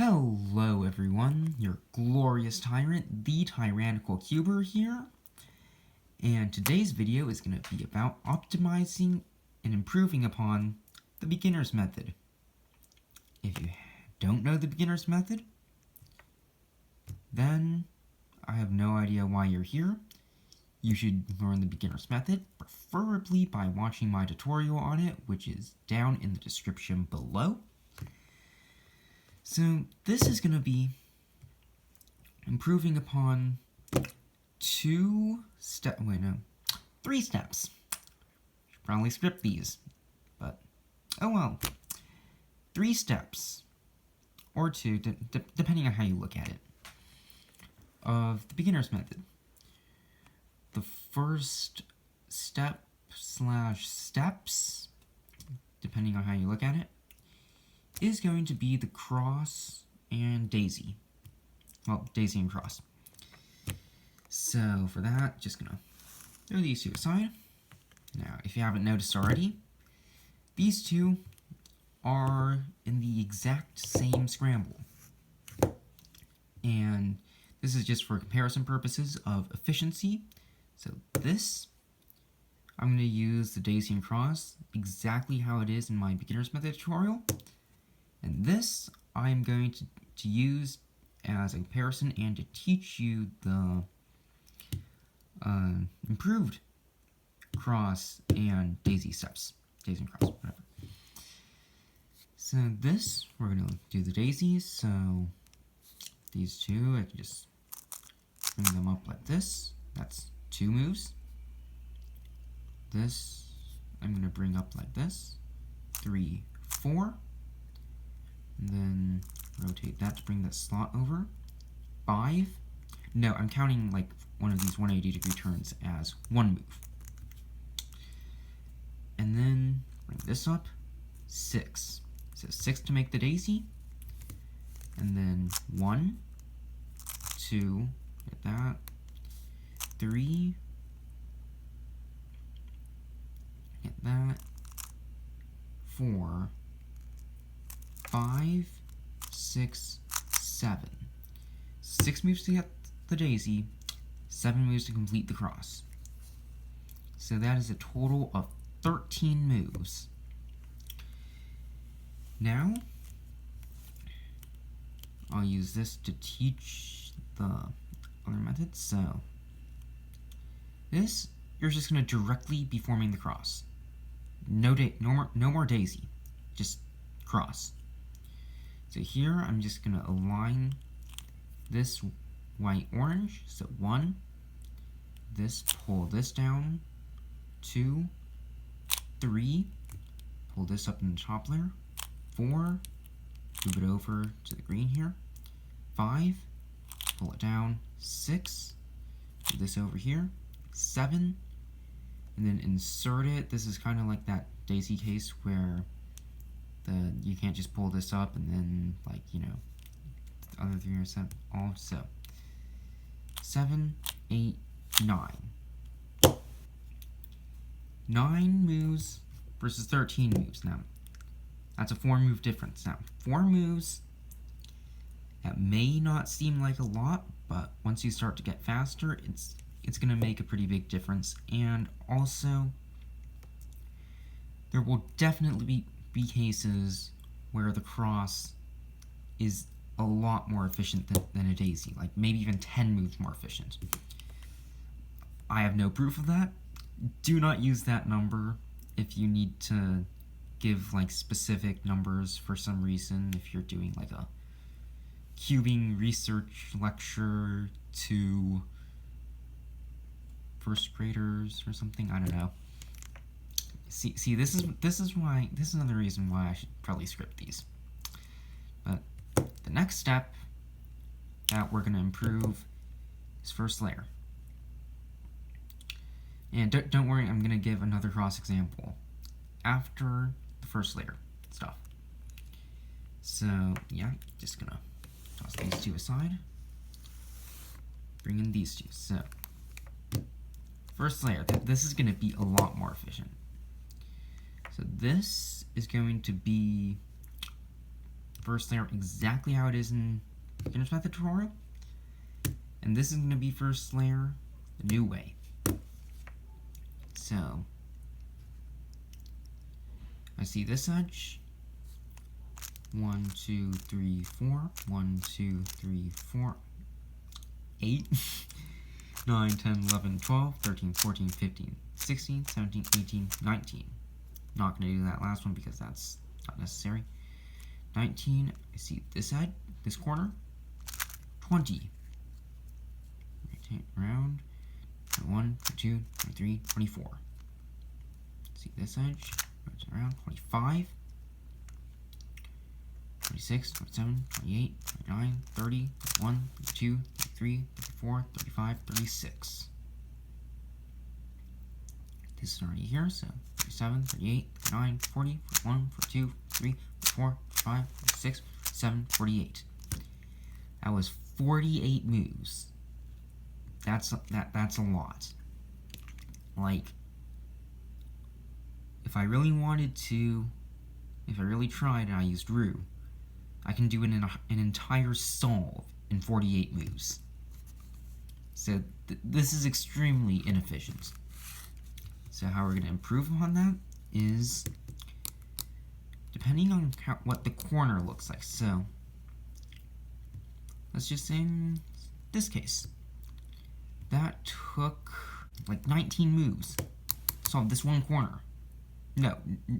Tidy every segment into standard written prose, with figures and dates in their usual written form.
Hello everyone, your glorious tyrant, the Tyrannical Cuber here, and today's video is going to be about optimizing and improving upon the beginner's method. If you don't know the beginner's method, then I have no idea why you're here. You should learn the beginner's method, preferably by watching my tutorial on it, which is down in the description below. So this is going to be improving upon three steps. Should probably script these, but oh well. 3 steps, or 2, depending on how you look at it, of the beginner's method. The first steps, depending on how you look at it, is going to be the cross and daisy. Well, daisy and cross. So for that, just gonna throw these two aside. Now, if you haven't noticed already, these two are in the exact same scramble. And this is just for comparison purposes of efficiency. So this, I'm going to use the daisy and cross exactly how it is in my beginner's method tutorial. And this, I'm going to use as a comparison and to teach you the improved cross and daisy steps. Daisy and cross, whatever. So this, we're going to do the daisies. So these two, I can just bring them up like this. That's 2 moves. This, I'm going to bring up like this. 3, 4. And then rotate that to bring that slot over. 5. No, I'm counting like one of these 180-degree turns as 1 move. And then bring this up. 6. So 6 to make the daisy. And then 1, 2, get that. 3, get that. 4, 5, 6, 7. 6 moves to get the daisy, 7 moves to complete the cross. So that is a total of 13 moves. Now, I'll use this to teach the other methods. So, this, you're just going to directly be forming the cross. No more daisy, just cross. So here, I'm just going to align this white-orange. So 1, this, pull this down. 2, 3, pull this up in the top layer. 4, move it over to the green here. 5, pull it down. 6, move this over here. 7, and then insert it. This is kind of like that daisy case where you can't just pull this up and then, like, you know, the other 3 are set all. So 7, 8, 9. 9 moves versus 13 moves. Now, that's a 4-move difference. Now, 4 moves, that may not seem like a lot, but once you start to get faster, it's going to make a pretty big difference. And also, there will definitely be cases where the cross is a lot more efficient than a daisy, like maybe even 10 moves more efficient. I have no proof of that. Do not use that number if you need to give like specific numbers for some reason, if you're doing like a cubing research lecture to first graders or something. I don't know. See, this is another reason why I should probably script these. But the next step that we're going to improve is first layer. And don't worry, I'm going to give another cross example after the first layer stuff. So yeah, just going to toss these two aside. Bring in these two. So first layer, this is going to be a lot more efficient. So this is going to be first layer exactly how it is in beginner's method tutorial. And this is going to be first layer the new way. So I see this edge. 1, 2, 3, 4. 1, 2, 3, 4. 8. 9, 10, 11, 12, 13, 14, 15, 16, 17, 18, 19. Not going to do that last one because that's not necessary. 19, I see this side, this corner. 20. Rotate around. 21, 22, 23, 24. See this edge, rotate around. 25. 26, 27, 28, 29, 30, 31, 32, 33, 34, 35, 36. This is already here, so 37, 38, 39, 40, 41, 42, 43, 44, 45, 46, 47, 48. That was 48 moves. That's a lot. Like, if I really wanted to, if I really tried and I used Rue, I can do an entire solve in 48 moves. So this is extremely inefficient. So how we're going to improve upon that is depending on what the corner looks like. So let's just say in this case, that took like 19 moves. Solve this one corner. No,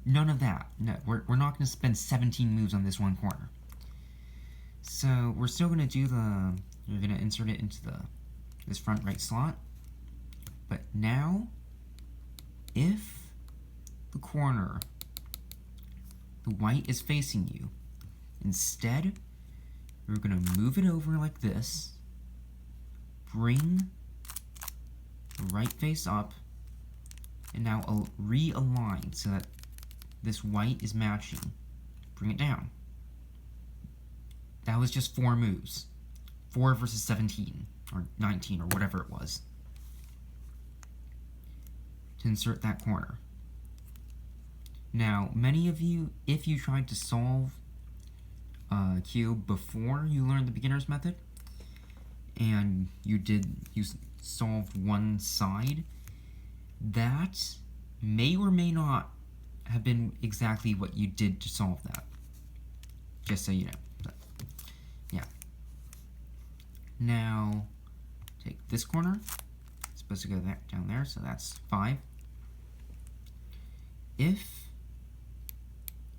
none of that. No, we're not going to spend 17 moves on this one corner. So we're still going to do you're going to insert it into this front right slot. But now, if the corner, the white is facing you, instead, we're going to move it over like this, bring the right face up, and now realign so that this white is matching. Bring it down. That was just 4 moves. 4 versus 17, or 19, or whatever it was, to insert that corner. Now, many of you, if you tried to solve cube before you learned the beginner's method, and you solved one side, that may or may not have been exactly what you did to solve that. Just so you know. But, yeah. Now, take this corner. It's supposed to go down there, so that's 5. If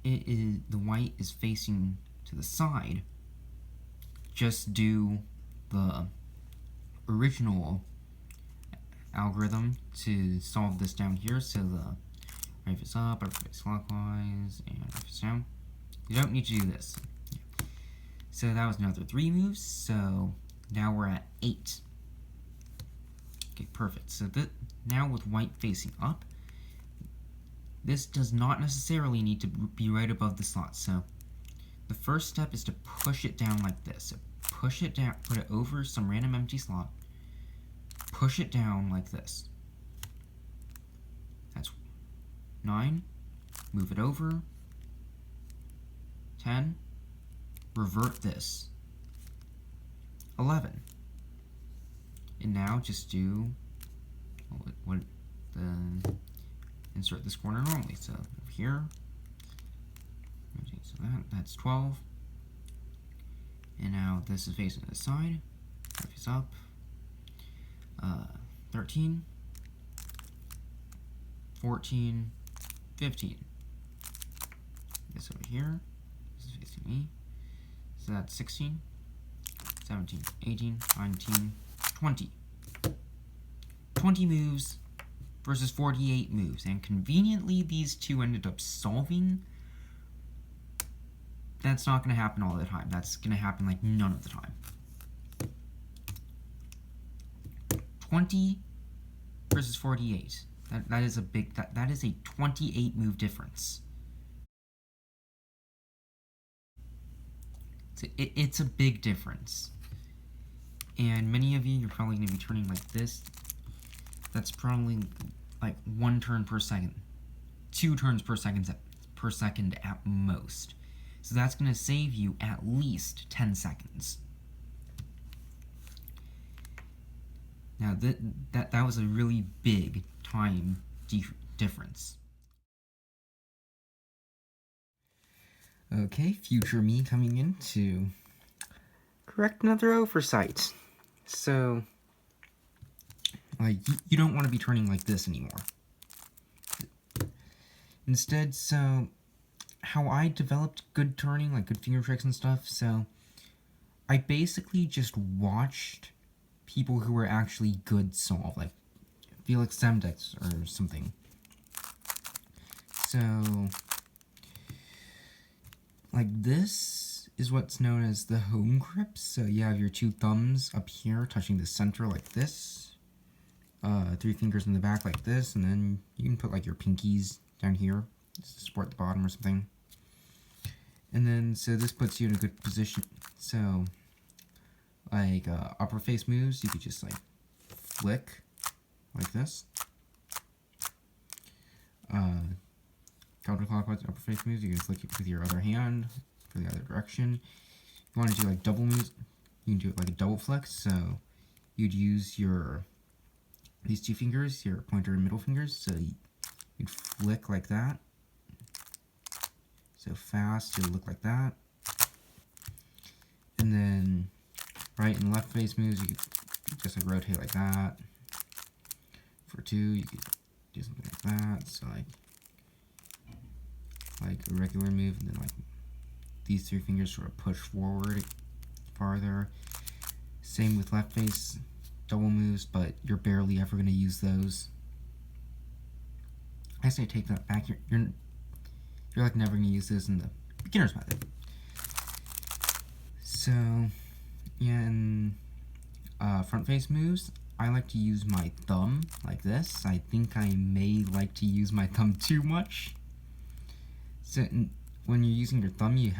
the white is facing to the side, just do the original algorithm to solve this down here. So the right face up, right face clockwise, and right face down. You don't need to do this. So that was another 3 moves. So now we're at 8. Okay, perfect. So now with white facing up, this does not necessarily need to be right above the slot. So the first step is to push it down like this. So push it down, put it over some random empty slot, push it down like this. That's 9. Move it over. 10. Revert this. 11. And now just do insert this corner normally. So over here. So that's 12. And now this is facing the side. Face up. 13. 14. 15. This over here. This is facing me. So that's 16. 17. 18. 19. 20. 20 moves versus 48 moves. And conveniently, these two ended up solving. That's not going to happen all the time. That's going to happen like none of the time. 20 versus 48. That is a big, that is a 28 move difference. So it's a big difference. And many of you, you're probably going to be turning like this. That's probably like 1 turn per second. 2 turns per second at most. So that's going to save you at least 10 seconds. Now that was a really big time difference. Okay, future me coming in to correct another oversight. So, you don't want to be turning like this anymore. Instead, so, how I developed good turning, like good finger tricks and stuff, so, I basically just watched people who were actually good solve, like Felix Zemdex or something. So, like this is what's known as the home grip. So you have your two thumbs up here touching the center like this. 3 fingers in the back like this, and then you can put like your pinkies down here just to support the bottom or something. And then, so this puts you in a good position. So, like upper face moves, you could just like flick like this. Counterclockwise upper face moves, you can flick it with your other hand for the other direction. If you want to do like double moves, you can do it like a double flex. So you'd use these 2 fingers, your pointer and middle fingers, so you'd flick like that. So fast, it'll look like that. And then right and left face moves, you could just like rotate like that. For 2, you could do something like that. So like a regular move, and then like these 3 fingers sort of push forward farther. Same with left face double moves, but you're barely ever going to use those. I say take that back. You're like never going to use this in the beginner's method. So yeah, and front face moves, I like to use my thumb like this. I think I may like to use my thumb too much. So when you're using your thumb, you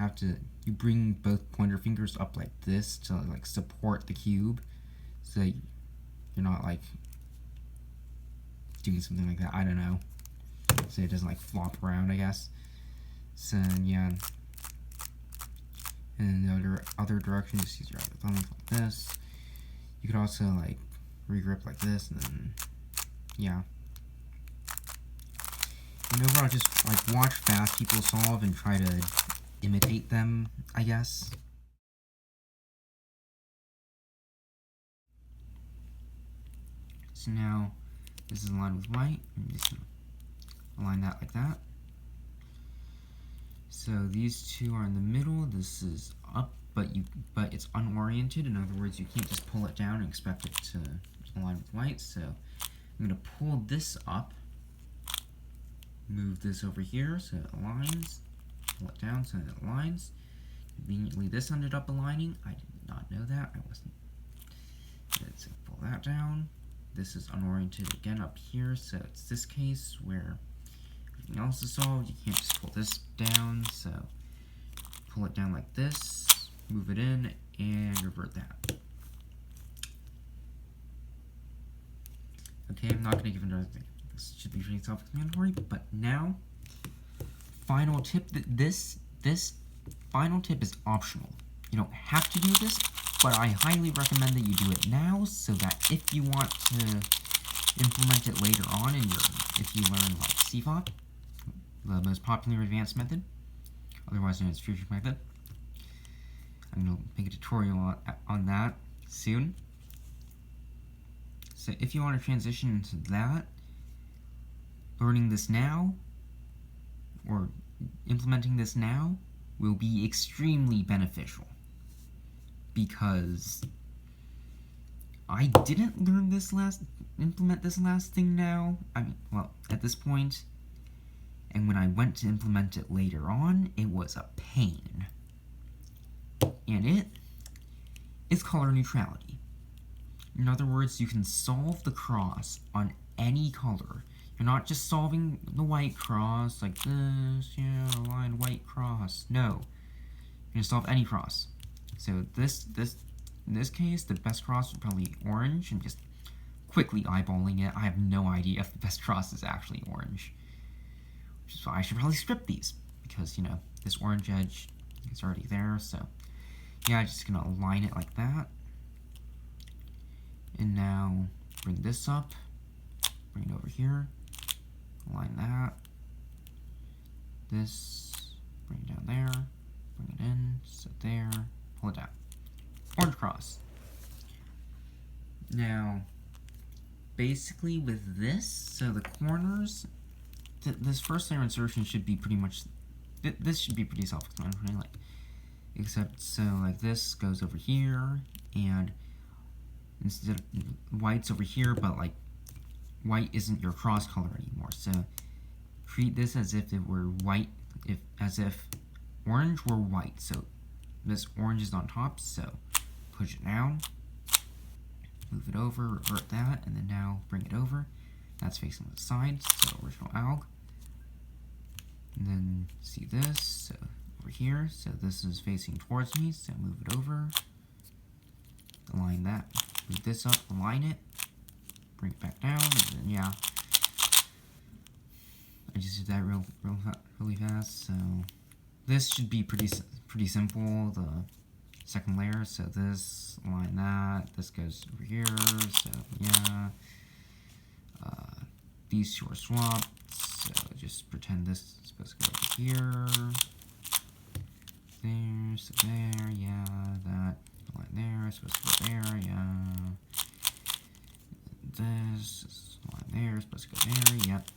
bring both pointer fingers up like this to like support the cube, so that you're not like doing something like that. I don't know, so it doesn't like flop around, I guess. So yeah, and the other direction, just use your other thumb like this. You could also like regrip like this, and then yeah. And overall, just like watch fast people solve and try to imitate them, I guess. So now this is aligned with white. I'm just gonna align that like that. So these 2 are in the middle. This is up, but it's unoriented. In other words, you can't just pull it down and expect it to align with white. So I'm gonna pull this up. Move this over here so it aligns, pull it down so it aligns. Conveniently, this ended up aligning. I did not know that. I wasn't. Let's pull that down. This is unoriented again up here, so it's this case where everything else is solved. You can't just pull this down, so pull it down like this, move it in, and revert that. Okay, I'm not going to give another thing. This should be pretty self-explanatory, but now, final tip. This final tip is optional. You don't have to do this, but I highly recommend that you do it now, so that if you want to implement it later on if you learn like CFOP, the most popular advanced method, otherwise known as future method. I'm going to make a tutorial on that soon. So if you want to transition into that, learning this now, or implementing this now, will be extremely beneficial. Because I didn't implement this last thing now. I mean, well, at this point, and when I went to implement it later on, it was a pain. And it is color neutrality. In other words, you can solve the cross on any color. You're not just solving the white cross like this, yeah, line white cross. No, you're gonna solve any cross. So in this case, the best cross is probably orange, and just quickly eyeballing it, I have no idea if the best cross is actually orange. Which is why I should probably strip these, because, you know, this orange edge It's already there, so yeah, I'm just gonna align it like that. And now bring this up, bring it over here, align that. This, bring it down there, bring it in, sit there, pull it down. Orange cross. Now, basically with this, so the corners, this first layer insertion should be pretty much, this should be pretty self-explanatory, like, except so like this goes over here, and instead of white's over here, but like white isn't your cross color anymore. So treat this as if it were white, as if orange were white. So this orange is on top, so push it down, move it over, revert that, and then now bring it over. That's facing the side, so original alg. And then see this, so over here, so this is facing towards me, so move it over, align that, move this up, align it, bring it back down, and then yeah, I just did that really fast. So this should be pretty simple. The second layer, so this, align that, this goes over here, so yeah, these two are swapped, so just pretend this is supposed to go over here, there, so there, yeah, that, align there, it's supposed to go there, yeah, this, align there, it's supposed to go there, yep,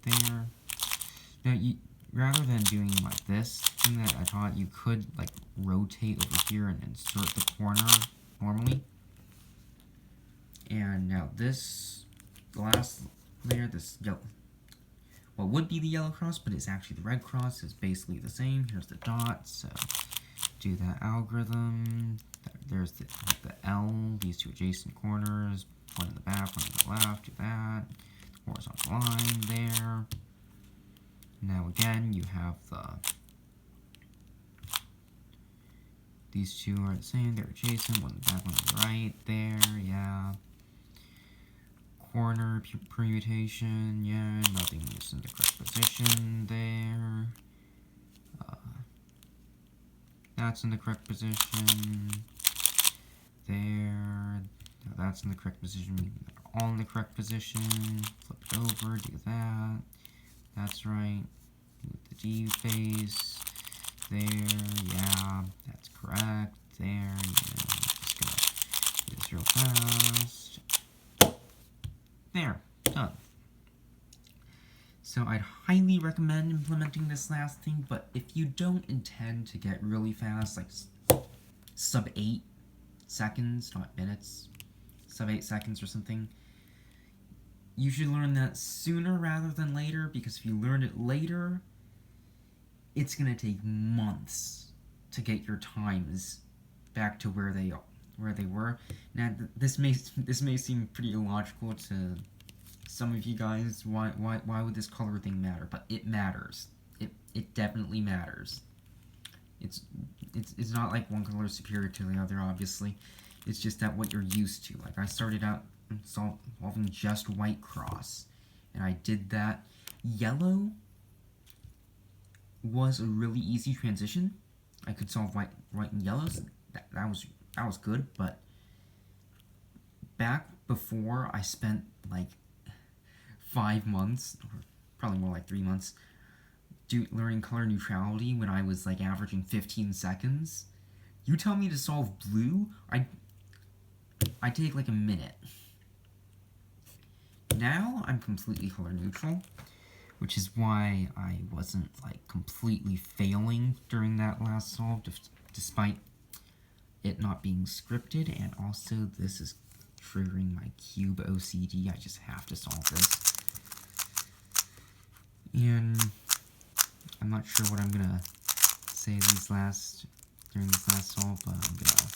there. Now, rather than doing like this thing that I taught, you could like rotate over here and insert the corner normally. And now this, the last layer, this yellow, what would be the yellow cross, but it's actually the red cross, is basically the same. Here's the dot, so do that algorithm. There's the L, these two adjacent corners, one in the back, one in the left, do that. Horizontal line there. Now again, you have these two are the same, they're adjacent, one in the back, one in the right, there, yeah. Corner permutation, yeah, nothing is in the correct position there. That's in the correct position. There, now that's in the correct position, they're all in the correct position. Flip it over, do that. That's right. Move the D face. There, yeah, that's correct. There, yeah, I'm just gonna do this real fast. There, done. So I'd highly recommend implementing this last thing, but if you don't intend to get really fast, like sub 8 seconds, not minutes, sub 8 seconds or something, you should learn that sooner rather than later, because if you learn it later, it's going to take months to get your times back to where they were. Now, this may seem pretty illogical to some of you guys. Why would this color thing matter? But it matters. It definitely matters. It's not like one color is superior to the other, obviously. It's just that what you're used to. Like, I started out solving just white cross, and I did that. Yellow was a really easy transition. I could solve white and yellows. That was good, but back before, I spent like 5 months, or probably more like 3 months, learning color neutrality when I was like averaging 15 seconds. You tell me to solve blue, I take like a minute. Now I'm completely color neutral, which is why I wasn't like completely failing during that last solve, despite it not being scripted. And also, this is triggering my cube OCD. I just have to solve this. And I'm not sure what I'm gonna say during this last solve, but I'm gonna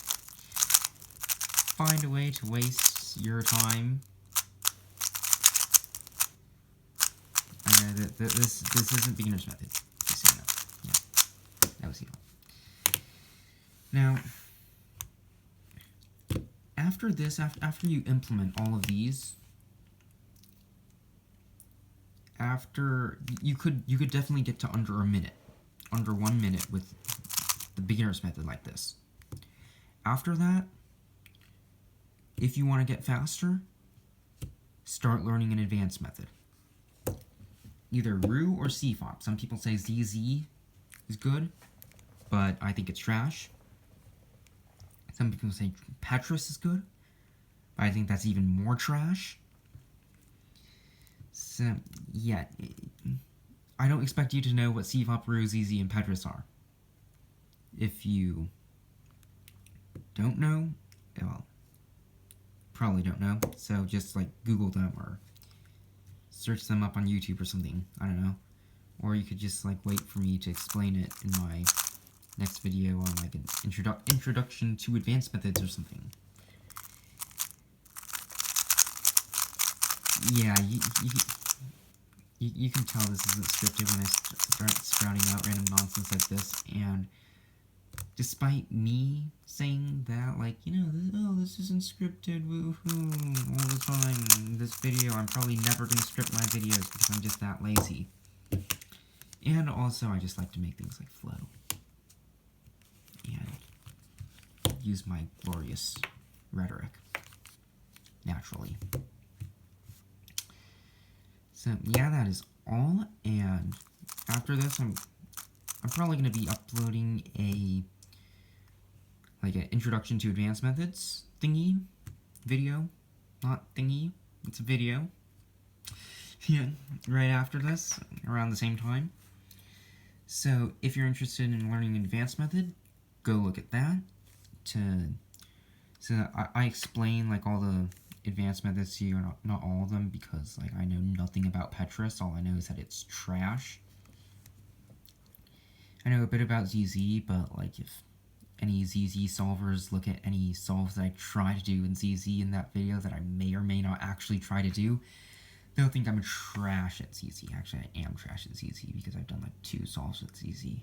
find a way to waste your time. This isn't beginner's method. Just so you know. Yeah, that was evil. Now, after this, after you implement all of these, you could definitely get to under 1 minute with the beginner's method like this. After that, if you want to get faster, start learning an advanced method. Either Roo or CFOP. Some people say ZZ is good, but I think it's trash. Some people say Petrus is good, but I think that's even more trash. So, yeah, I don't expect you to know what CFOP, Roo, ZZ, and Petrus are. If you don't know, well, probably don't know, so just like Google them or search them up on YouTube or something, I don't know. Or you could just like wait for me to explain it in my next video on like an introduction to advanced methods or something. Yeah, you can tell this isn't scripted when I start sprouting out random nonsense like this, and despite me saying that, like, you know, this isn't scripted, woohoo, all the time in this video, I'm probably never going to script my videos because I'm just that lazy. And also, I just like to make things like flow. And use my glorious rhetoric. Naturally. So, yeah, that is all, and after this, I'm probably going to be uploading an introduction to advanced methods thingy, video, not thingy, it's a video, yeah, right after this, around the same time. So, if you're interested in learning an advanced method, go look at that. So I explain, like, all the advanced methods to you, or not all of them, because, like, I know nothing about Petrus. All I know is that it's trash. I know a bit about ZZ, but, like, if any ZZ solvers look at any solves that I try to do in ZZ in that video that I may or may not actually try to do, they'll think I'm trash at ZZ. Actually, I am trash at ZZ because I've done, like, 2 solves with ZZ.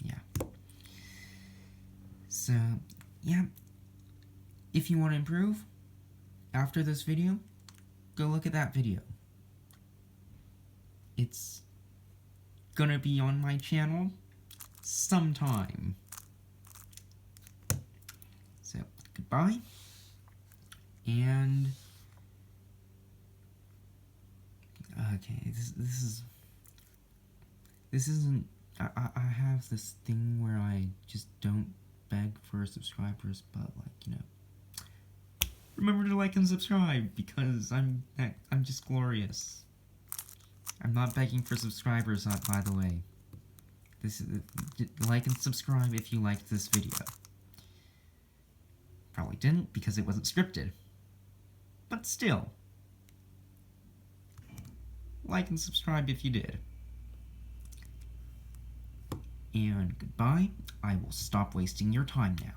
Yeah. So, yeah. If you want to improve, after this video, go look at that video. It's gonna be on my channel sometime. So, goodbye. And okay, this isn't. I have this thing where I just don't beg for subscribers, but, like, you know, remember to like and subscribe because I'm just glorious. I'm not begging for subscribers, by the way. This is like and subscribe if you liked this video. Probably didn't because it wasn't scripted. But still, like and subscribe if you did. And goodbye. I will stop wasting your time now.